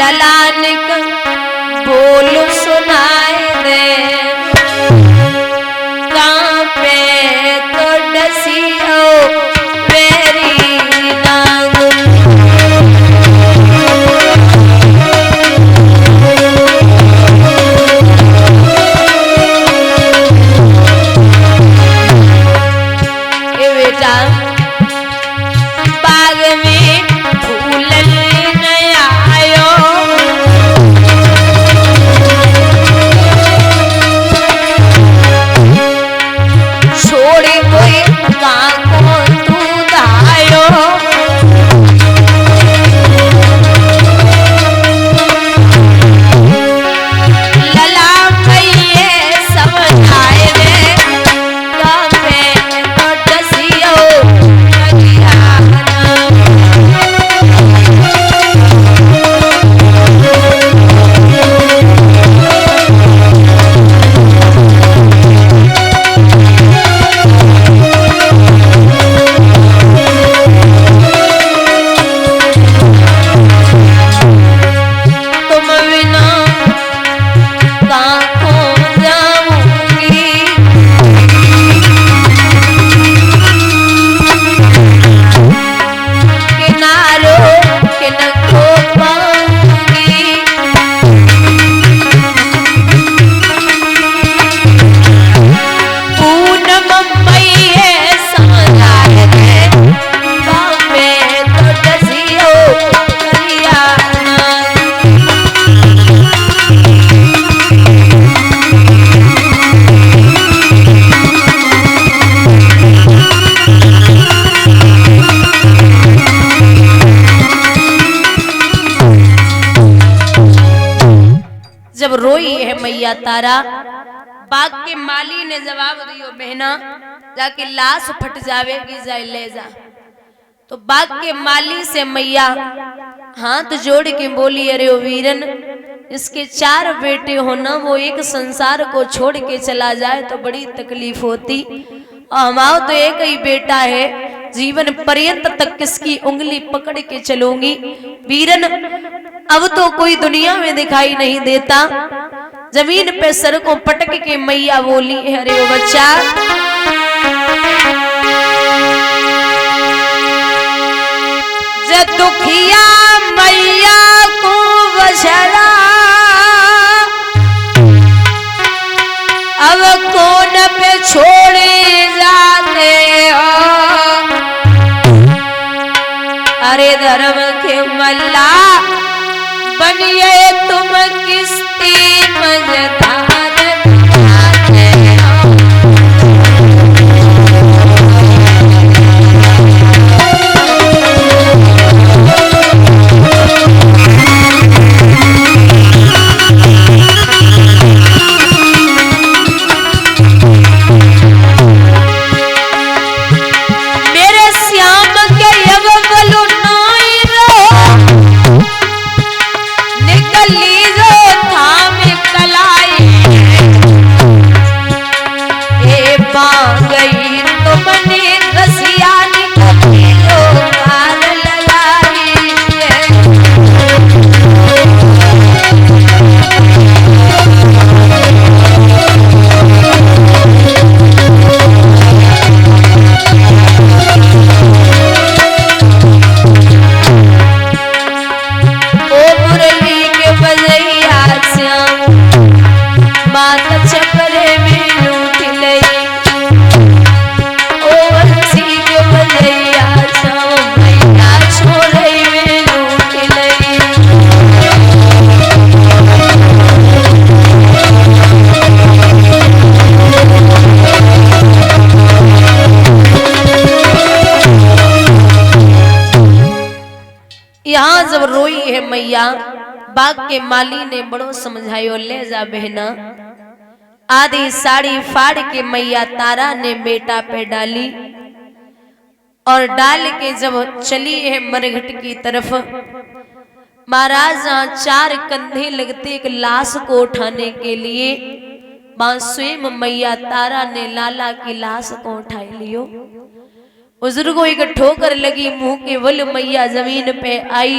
ललान का बोल सुनाए दे कांपे तो डसियो वेरी नाग बेटा बाग में फूल नया आयो छोड़े कोई काको तू दायो लला भैये समझाए रे कापे तो डसियो जब रोई है मैया तारा बाग के माली ने जवाब दियो बहना जाके लाश फट जावेगी जाए ले जा। तो बाग के माली से मैया हाथ जोड़ के बोली अरे ओ वीरन इसके 4 बेटे हो ना वो एक संसार को छोड़ के चला जाए तो बड़ी तकलीफ होती और हमारा तो एक ही बेटा है जीवन पर्यंत तक किसकी उंगली पकड़ के चलूंगी। वीरन अब तो कोई दुनिया में दिखाई नहीं देता। जमीन पे सर को पटक के मैया बोली अरे ओ बच्चा जब दुखिया मैया को बछड़ा अब कौन पे छोड़े जाते हो अरे धर्म के मल्ला बनिए तुम किस्ती मजदार यहाँ जब रोई है मैया बाग के माली ने बड़ो समझायो ले जा बहना आधी साड़ी फाड़ के मैया तारा ने बेटा पे डाली और डाल के जब चली है मरघट की तरफ महाराज 4 कंधे लगते एक लाश को उठाने के लिए मां स्वयं मैया तारा ने लाला की लाश को उठा लियो। बुजुर्गों एक ठोकर लगी मुंह के बल मैया जमीन पे आई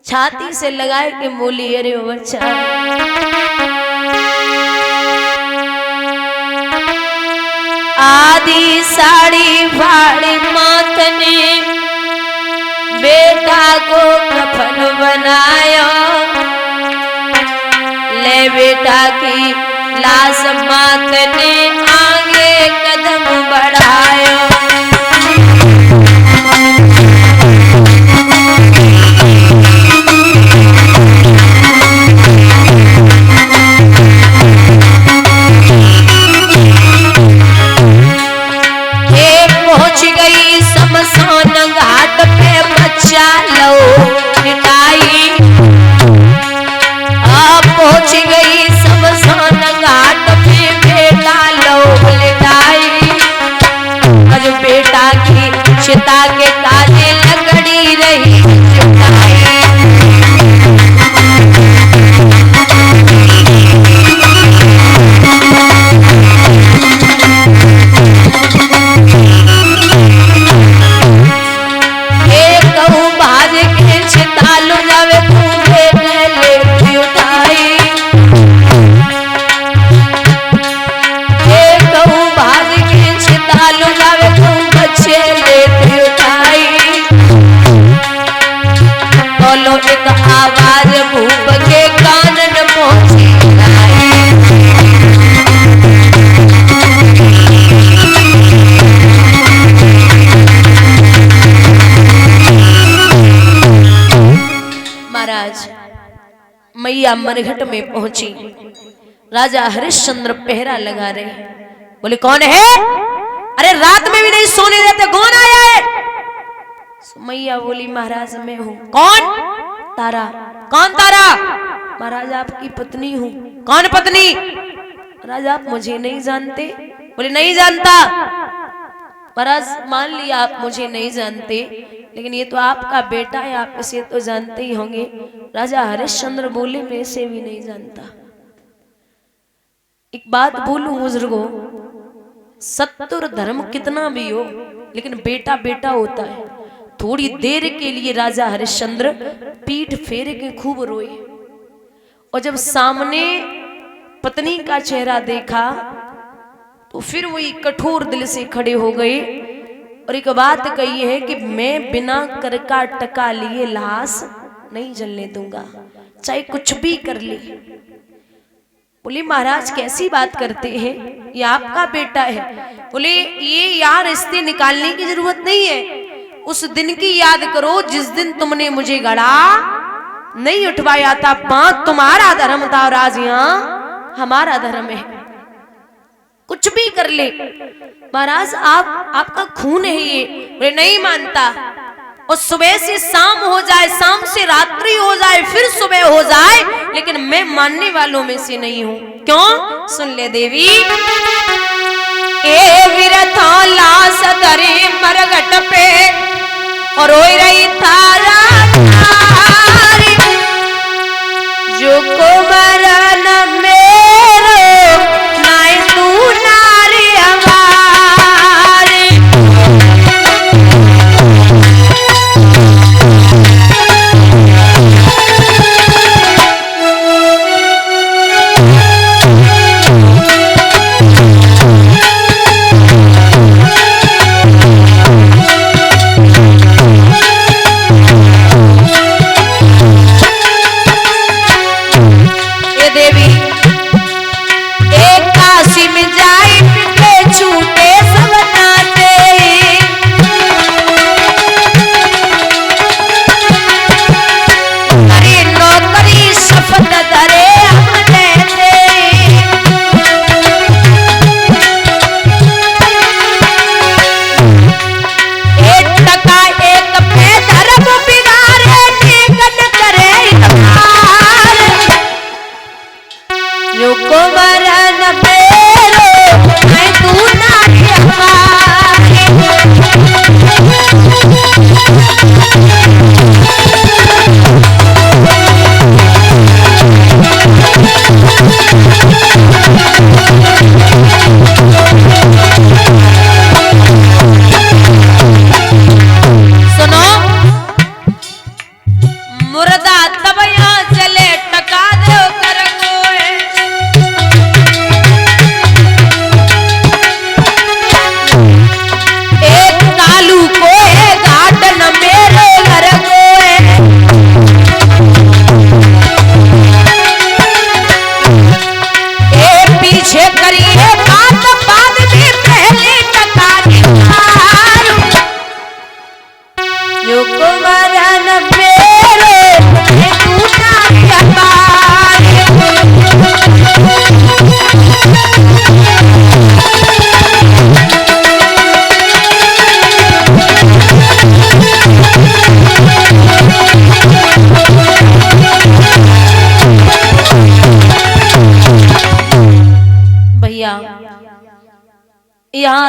छाती से लगाए के बोली अरे ओ बच्चा आधी साड़ी फाड़ी मात ने बेटा को कफन बनायो, ले बेटा की लाश मात ने आगे कदम बढ़ायो। पहुंच गई शमशान घाट पे बच्चा लो लिटाई, पहुंच गई शमशान घाट पे बेटा लो लिटाई। आज बेटा की चिता के काले लकड़ी रही जुटाई। एक आवाज भूप के कानन पहुंची महाराज मैया मरघट में पहुंची। राजा हरिश्चंद्र पहरा लगा रहे, बोले कौन है? अरे रात में भी नहीं सोने देते, कौन आया है? मैया बोली महाराज मैं हूँ। कौन? तारा। कौन तारा? महाराज आपकी पत्नी हूँ। कौन पत्नी? महाराज आप मुझे नहीं जानते। बोले नहीं जानता। महाराज मान लिया आप मुझे नहीं जानते, लेकिन ये तो आपका बेटा है, आप इसे तो जानते ही होंगे। राजा हरिश्चंद्र बोले मैं इसे भी नहीं जानता। एक बात बोलूं बुजुर्गों, सत्य धर्म कितना भी हो लेकिन बेटा बेटा होता है। थोड़ी देर के लिए राजा हरिश्चंद्र पीठ फेर के खूब रोए, और जब सामने पत्नी का चेहरा देखा तो फिर वही कठोर दिल से खड़े हो गए और एक बात कही है कि मैं बिना करका टका लिए लाश नहीं जलने दूंगा, चाहे कुछ भी कर ले। बोले महाराज कैसी बात करते हैं, ये आपका बेटा है। बोले ये यार रिश्ते निकालने की जरूरत नहीं है, उस दिन की याद करो जिस दिन तुमने मुझे गड़ा नहीं उठवाया था। बात तुम्हारा धर्म था और आज यहाँ हमारा धर्म है, कुछ भी कर ले। महाराज आपका खून है ये। बोले नहीं मानता। और सुबह से शाम हो जाए, शाम से रात्रि हो जाए, फिर सुबह हो जाए, लेकिन मैं मानने वालों में से नहीं हूं। क्यों? सुन ले देवी। ए विरथा लाश धरे मरघट पे और रोई रही तारा जो को मरन मेरो नाई तू नारी हमारी।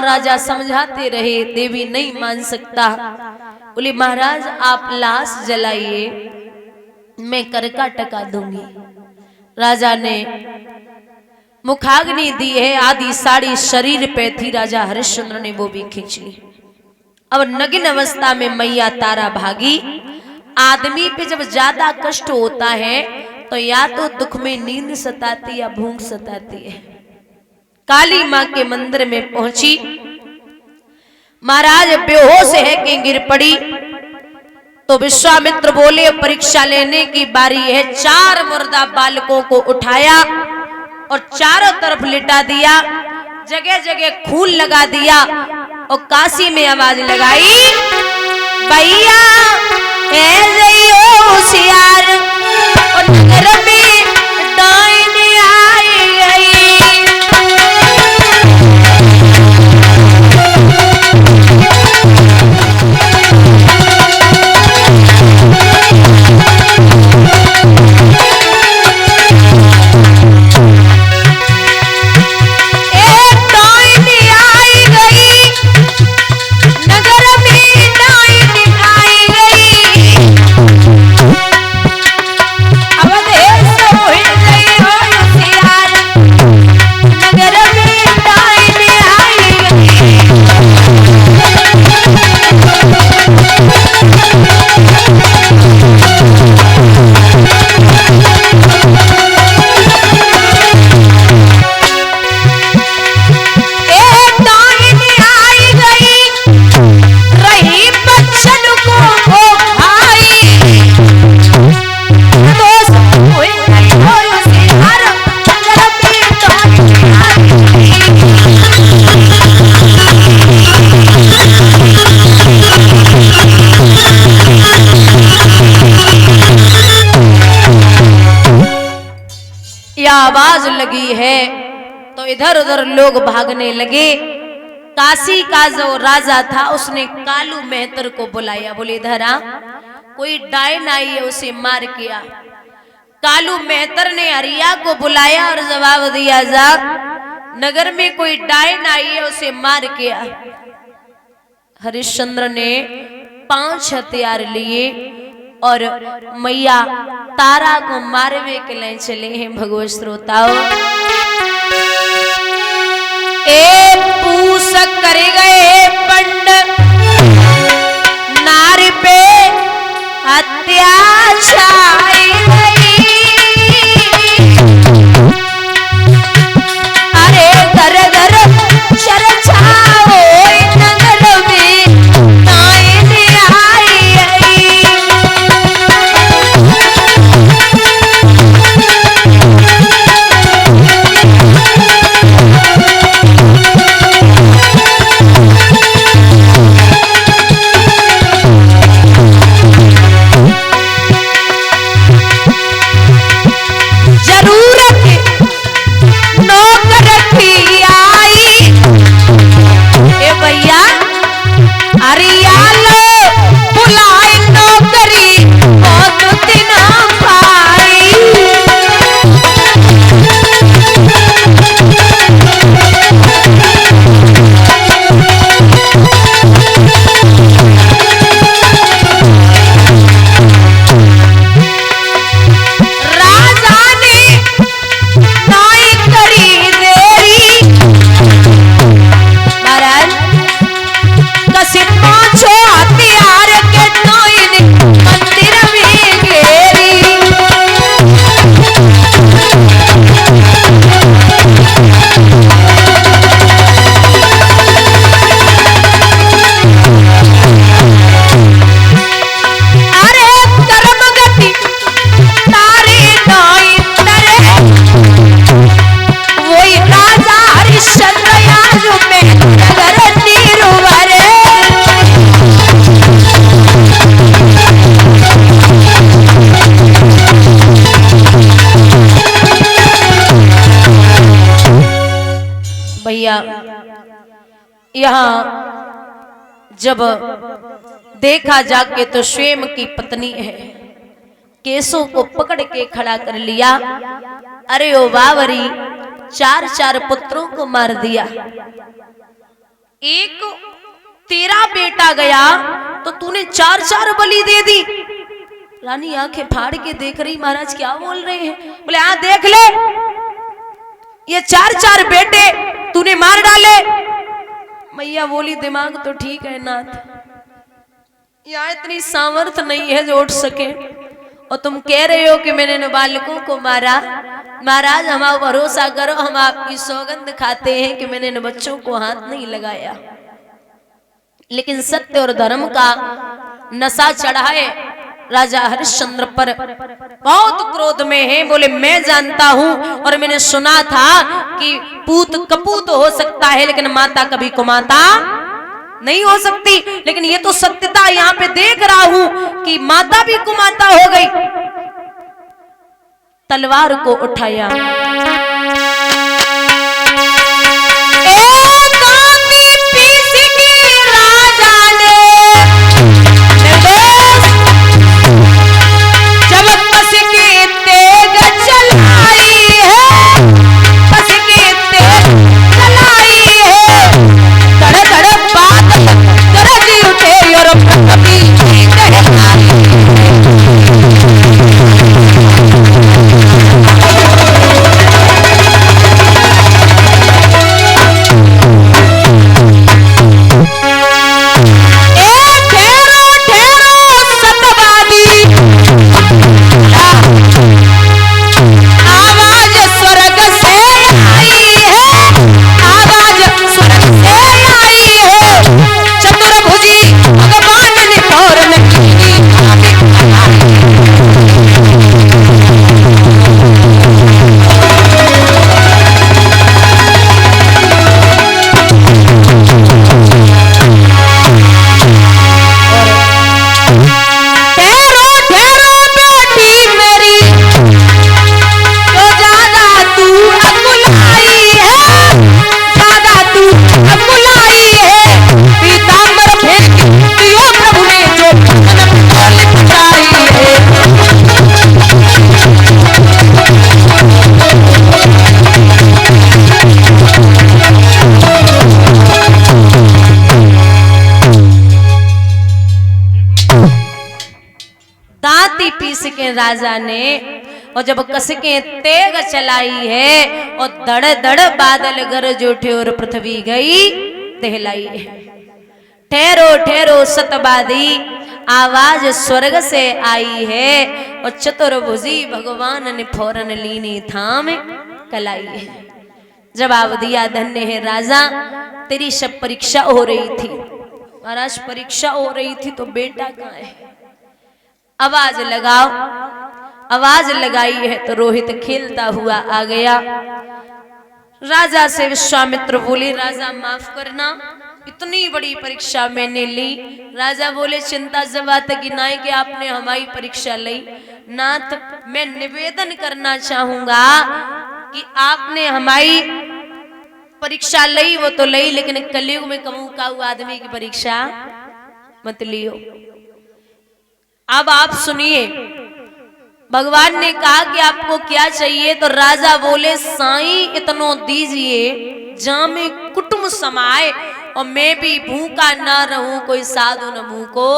बार राजा समझाते रहे, देवी नहीं मान सकता। बोले महाराज आप लाश जलाइए, मैं करका टका दूंगी। राजा ने मुखाग्नि दी है, आधी साड़ी शरीर पे थी, राजा हरिश्चंद्र ने वो भी खींच ली। अब नग्न अवस्था में मैया तारा भागी। आदमी पे जब ज्यादा कष्ट होता है तो या तो दुख में नींद सताती या भूख सताती है। काली मां के मंदिर में पहुंची, महाराज बेहोश है कि गिर पड़ी। तो विश्वामित्र बोले परीक्षा लेने की बारी है। 4 मुर्दा बालकों को उठाया और चारों तरफ लिटा दिया, जगह जगह खून लगा दिया और काशी में आवाज लगाई, भैया होशियार और नगर में डाइन आई गई। आवाज लगी है तो इधर उधर लोग भागने लगे। काशी का जो राजा था उसने कालू मेहतर को बुलाया, बोले इधर आ, कोई डायन आई है उसे मार किया। कालू मेहतर ने हरिया को बुलाया और जवाब दिया, जा नगर में कोई डायन आई है उसे मार किया। हरिश्चंद्र ने 5 हथियार लिए और मैया तारा को मारवे के लिए चले हैं। भगवत श्रोताओं, ए पूस कर गए पंड नारी पे अत्याचार गई। अरे घर घर चर्चा हो नगर में डायन आई गई। भैया यहाँ जब देखा जाके तो स्वयं की पत्नी है, केसों को पकड़ के खड़ा कर लिया। अरे ओ बावरी, 4 पुत्रों को मार दिया। एक तेरा बेटा गया तो तूने 4-4 बलि दे दी। रानी आंखें फाड़ के देख रही, महाराज क्या बोल रहे हैं? बोले हाँ देख ले, ये 4-4 बेटे तूने मार डाले। मैया बोली दिमाग तो ठीक है नाथ, यहाँ इतनी सामर्थ्य नहीं है जो उठ सके, और तुम कह रहे हो कि मैंने इन बालकों को मारा। महाराज हमारा भरोसा करो, हम आपकी सौगंध खाते हैं कि मैंने इन बच्चों को हाथ नहीं लगाया। लेकिन सत्य और धर्म का नशा चढ़ा है राजा हरिश्चंद्र पर, बहुत क्रोध में है। बोले मैं जानता हूं और मैंने सुना था कि पूत कपूत हो सकता है लेकिन माता कभी कुमाता नहीं हो सकती। लेकिन ये तो सत्यता यहाँ पे देख रहा हूं कि माता भी कुमाता हो गई। तलवार को उठाया, राजा ने और जब कसके तेग चलाई है और दड़ दड़ बादल गरज उठे और पृथ्वी गई दहलाई है। ठहरो ठहरो सतबादी आवाज स्वर्ग से आई है और चतुर्भुजी भगवान ने फौरन लीनी थाम कलाई है। जवाब दिया धन्य है राजा, तेरी सब परीक्षा हो रही थी। महाराज परीक्षा हो रही थी तो बेटा कहाँ है? आवाज लगाओ। आवाज लगाई है तो रोहित खेलता हुआ आ गया। राजा से विश्वामित्र बोले राजा माफ करना, इतनी बड़ी परीक्षा मैंने ली। राजा बोले चिंता से बात की नाई कि आपने हमारी परीक्षा ली। नाथ मैं निवेदन करना चाहूंगा कि आपने हमारी परीक्षा ली वो तो ली, लेकिन कलयुग में कमू का आदमी की परीक्षा मत लियो। अब आप सुनिए, भगवान ने कहा कि आपको क्या चाहिए? तो राजा बोले साईं इतनो दीजिए जहां में कुटुंब समाए और मैं भी भूखा ना रहूं, कोई साधु न मुंह को